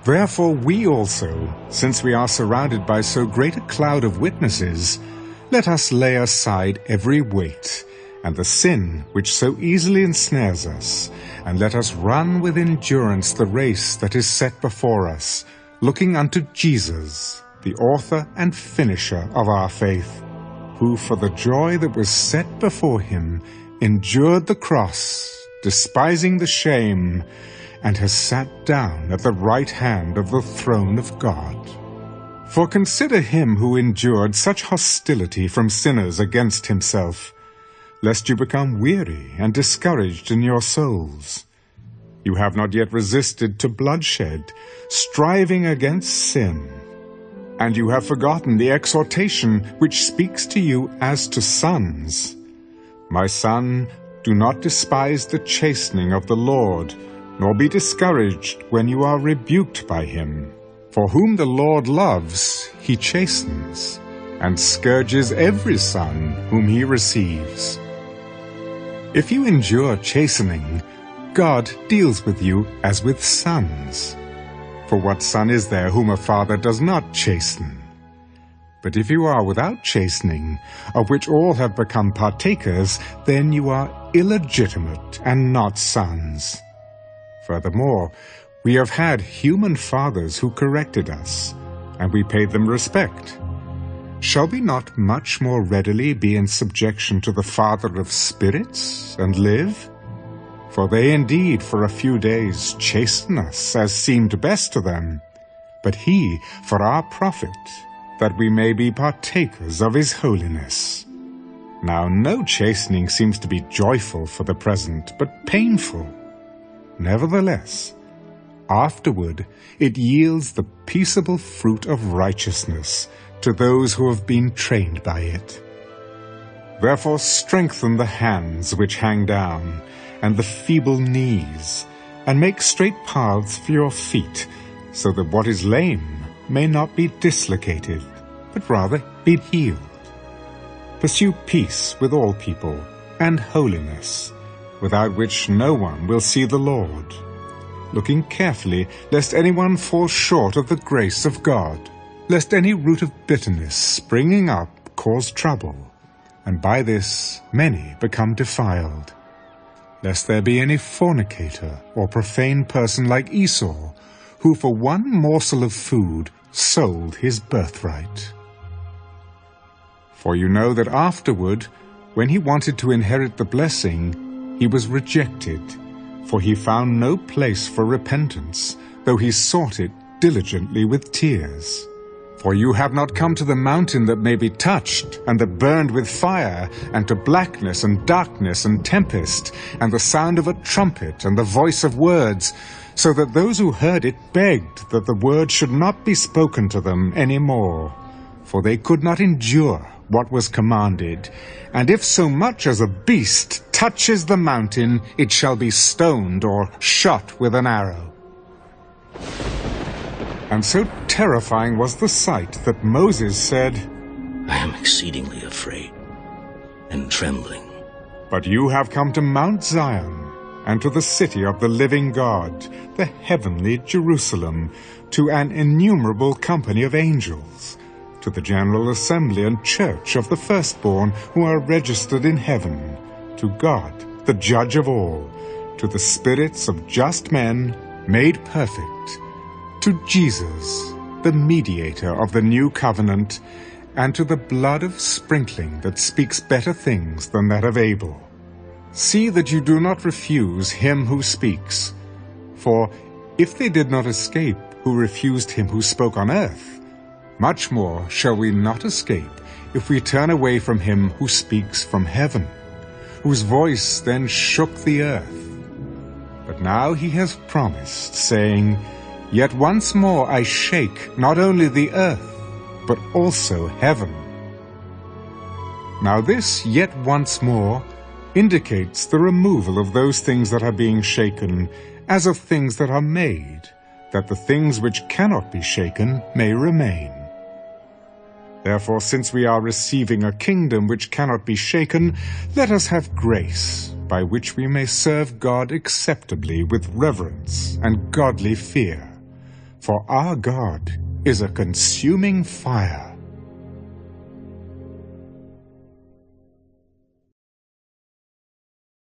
Therefore we also, since we are surrounded by so great a cloud of witnesses, let us lay aside every weight, and the sin which so easily ensnares us, and let us run with endurance the race that is set before us, looking unto Jesus, the author and finisher of our faith, who for the joy that was set before him endured the cross, despising the shame, and has sat down at the right hand of the throne of God. For consider him who endured such hostility from sinners against himself, lest you become weary and discouraged in your souls. You have not yet resisted to bloodshed, striving against sin. And you have forgotten the exhortation which speaks to you as to sons. My son, do not despise the chastening of the Lord, nor be discouraged when you are rebuked by him. For whom the Lord loves, he chastens, and scourges every son whom he receives. If you endure chastening, God deals with you as with sons. For what son is there whom a father does not chasten? But if you are without chastening, of which all have become partakers, then you are illegitimate and not sons. Furthermore, we have had human fathers who corrected us, and we paid them respect. Shall we not much more readily be in subjection to the Father of spirits, and live? For they indeed for a few days chasten us, as seemed best to them, but he for our profit, that we may be partakers of his holiness. Now no chastening seems to be joyful for the present, but painful. Nevertheless, afterward it yields the peaceable fruit of righteousness to those who have been trained by it. Therefore strengthen the hands which hang down, and the feeble knees, and make straight paths for your feet, so that what is lame may not be dislocated, but rather be healed. Pursue peace with all people, and holiness, without which no one will see the Lord, looking carefully lest anyone fall short of the grace of God, lest any root of bitterness springing up cause trouble, and by this many become defiled. Lest there be any fornicator or profane person like Esau, who for one morsel of food sold his birthright. For you know that afterward, when he wanted to inherit the blessing, he was rejected, for he found no place for repentance, though he sought it diligently with tears. For you have not come to the mountain that may be touched, and that burned with fire, and to blackness and darkness and tempest, and the sound of a trumpet and the voice of words, so that those who heard it begged that the word should not be spoken to them any more, for they could not endure what was commanded. And if so much as a beast touches the mountain, it shall be stoned or shot with an arrow. And so terrifying was the sight that Moses said, I am exceedingly afraid and trembling. But you have come to Mount Zion, and to the city of the living God, the heavenly Jerusalem, to an innumerable company of angels, to the general assembly and church of the firstborn who are registered in heaven, to God, the judge of all, to the spirits of just men made perfect, to Jesus, the mediator of the new covenant, and to the blood of sprinkling that speaks better things than that of Abel. See that you do not refuse him who speaks. For if they did not escape who refused him who spoke on earth, much more shall we not escape if we turn away from him who speaks from heaven, whose voice then shook the earth. But now he has promised, saying, Yet once more I shake not only the earth, but also heaven. Now this yet once more indicates the removal of those things that are being shaken, as of things that are made, that the things which cannot be shaken may remain. Therefore, since we are receiving a kingdom which cannot be shaken, let us have grace, by which we may serve God acceptably with reverence and godly fear, For our God is a consuming fire.